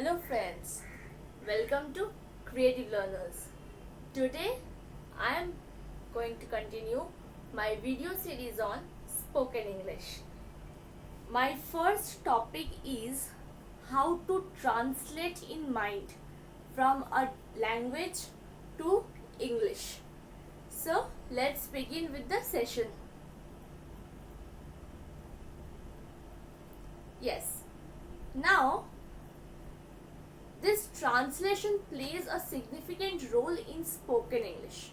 Hello friends, welcome to Creative Learners. Today I am going to continue my video series on spoken English. My first topic is how to translate in mind from a language to English. So let's begin with the session. Yes, now this translation plays a significant role in spoken English.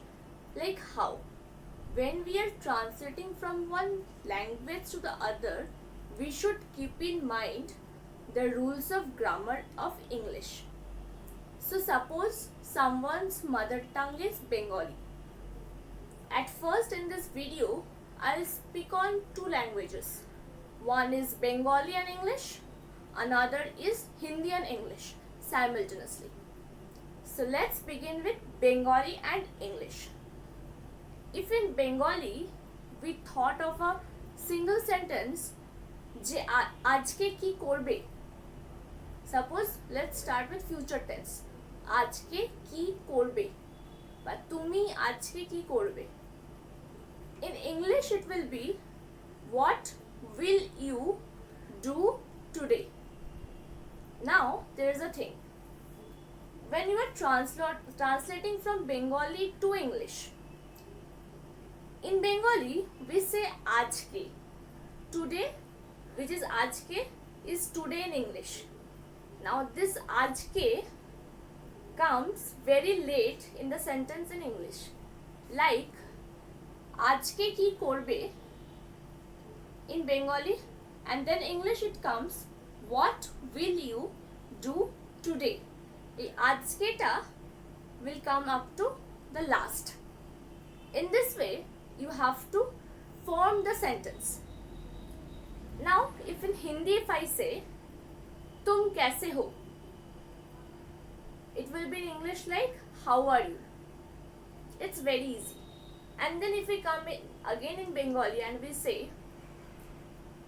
Like how? When we are translating from one language to the other, we should keep in mind the rules of grammar of English. So suppose someone's mother tongue is Bengali. At first in this video, I'll speak on two languages. One is Bengali and English, another is Hindi and English simultaneously. So let's begin with Bengali and English. If in Bengali we thought of a single sentence যে আজকে কি করবে, suppose let's start with future tense. আজকে কি করবে বা তুমি আজকে কি করবে. In English it will be what will you do today. Now there is a thing. When you are translating from Bengali to English, in Bengali we say ajke. Today, which is ajke, is today in English. Now this ajke comes very late in the sentence in English. Like ajke ki korbe in Bengali, and then English it comes what will you do today. The ajketa will come up to the last. In this way you have to form the sentence. Now if in Hindi if I say tum kaise ho, it will be in English like how are you. It's very easy. And then if we come in again in Bengali and we say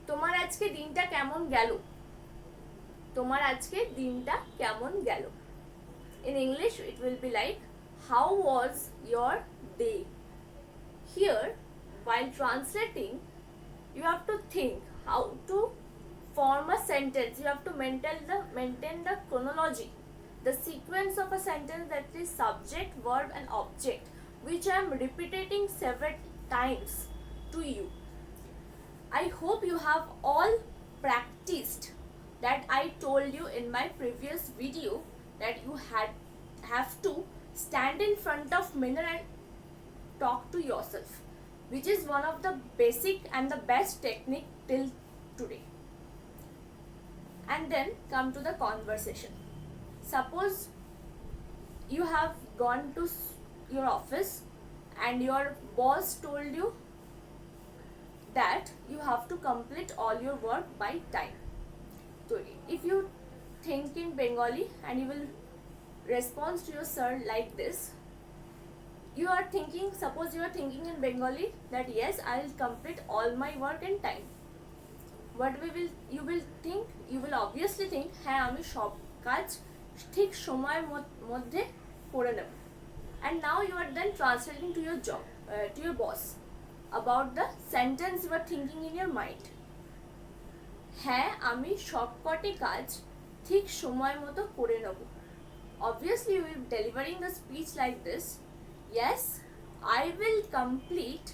তোমার আজকে দিনটা কেমন গেল, তোমার আজকে দিনটা কেমন গেল. In English it will be like how was your day. Here while translating you have to think how to form a sentence. You have to maintain the chronology, the sequence of a sentence, that is subject, verb and object, which I am repeating several times to you. I hope you have all practiced that I told you in my previous video, that you have to stand in front of mirror and talk to yourself, which is one of the basic and the best technique till today. And then come to the conversation. Suppose you have gone to your office and your boss told you that you have to complete all your work by time. So if you think in Bengali and you will respond to your sir like this, you are thinking, suppose you are thinking in Bengali that yes, I will complete all my work in time. What you will obviously think হ্যাঁ আমি সব কাজ ঠিক সময়ের মধ্যে করে নেব. And now you are then translating to your job, to your boss, about the sentence you are thinking in your mind. হ্যাঁ আমি সবকটি কাজ ঠিক সময় মতো করে নেব. Obviously you will be delivering the speech like this. Yes, I will complete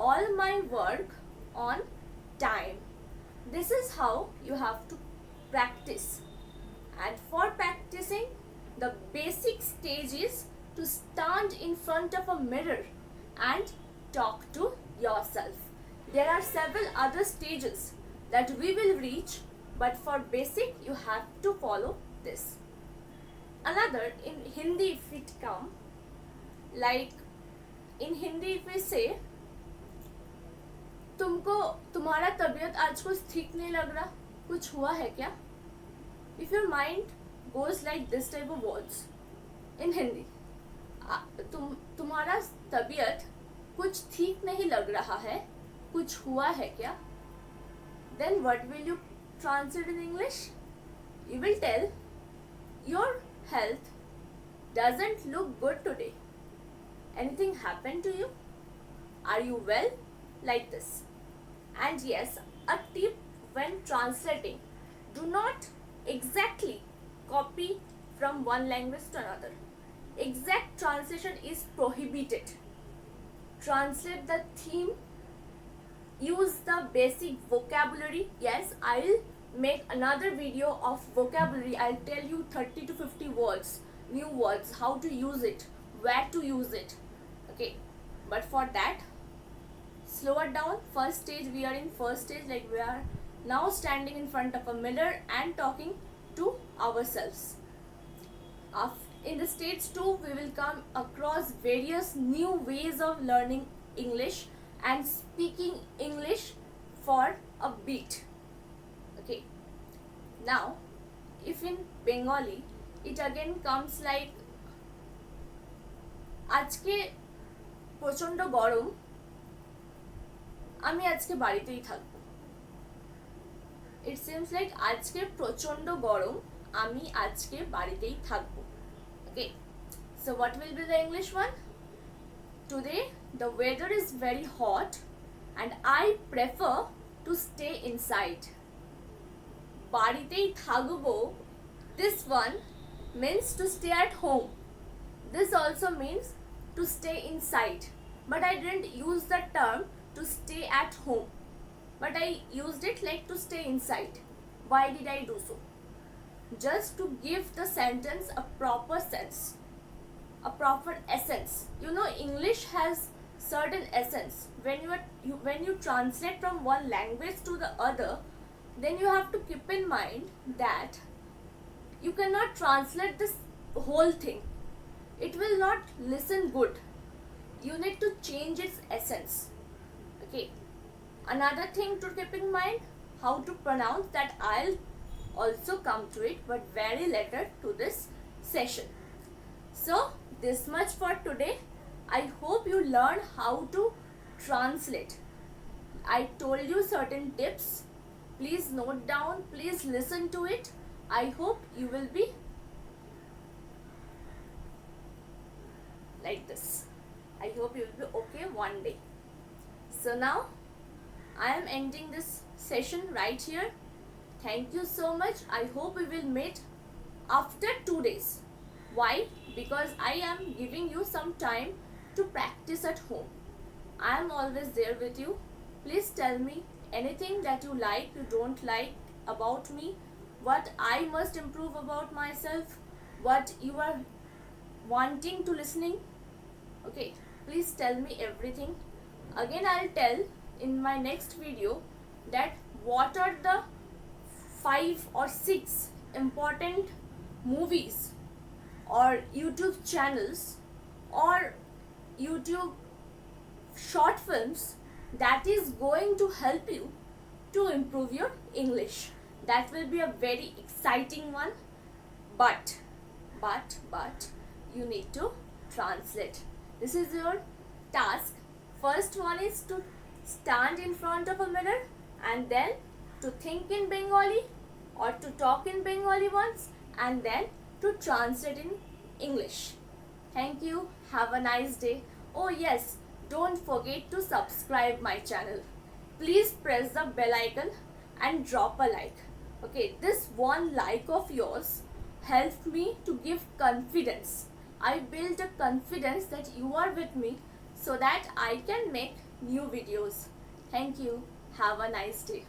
all my work on time. This is how you have to practice. And for practicing, the basic stage is to stand in front of a mirror and talk to yourself. There are several other stages that we will reach, but for basic you have to follow this. Another, in Hindi if it come, like in Hindi if we say तुमको तुम्हारा तबीयत आज कुछ ठीक नहीं लग रहा, कुछ हुआ है क्या. If your mind goes like this type of words in Hindi, तुम्हारा तबीयत कुछ ठीक नहीं लग रहा है, कुछ हुआ है क्या, then what will you translate in English? You will tell your health doesn't look good today. Anything happened to you? Are you well? Like this. And yes, a tip when translating, do not exactly copy from one language to another. Exact translation is prohibited. Translate the theme, use the basic vocabulary. Yes, I'll make another video of vocabulary. I'll tell you 30 to 50 words, new words, how to use it, where to use it. Okay, but for that, slow it down. First stage, we are in first stage, like we are now standing in front of a mirror and talking to ourselves. In the stage 2, we will come across various new ways of learning English and speaking English for a bit. Okay, now if in Bengali, it again comes like আজকে প্রচণ্ড গরম, আমি আজকে বাড়িতেই থাকবো. It seems like আজকে প্রচণ্ড গরম, আমি আজকে বাড়িতেই থাকবো. Okay, so what will be the English one? Today the weather is very hot and I prefer to stay inside. বাড়িতেই থাকবো, this one means to stay at home. This also means to stay inside, but I didn't use the term to stay at home, but I used it like to stay inside. Why did I do so? Just to give the sentence a proper sense, a proper essence. You know, English has certain essence. When you translate from one language to the other, then you have to keep in mind that you cannot translate this whole thing. It will not listen good. You need to change its essence. Okay, another thing to keep in mind, how to pronounce that, I'll also come to it, but very later to this session. So this much for today. I hope you learn how to translate. I told you certain tips. Please note down, please listen to it. I hope you will be like this. I hope you will be okay one day. So now I am ending this session right here. Thank you so much. I hope we will meet after 2 days. Why? Because I am giving you some time to practice at home. I am always there with you. Please tell me anything that you like, you don't like about me, what I must improve about myself, what you are wanting to listening. Okay, please tell me everything. Again, I'll tell in my next video that what are the 5 or 6 important movies or YouTube channels or YouTube short films that is going to help you to improve your English. That will be a very exciting one, but you need to translate. This is your task. First one is to stand in front of a mirror and then to think in Bengali or to talk in Bengali once and then to translate in English. Thank you. Have a nice day. Oh yes, don't forget to subscribe my channel. Please press the bell icon and drop a like. Okay, this one like of yours helped me to give confidence. I built a confidence that you are with me so that I can make new videos. Thank you. Have a nice day.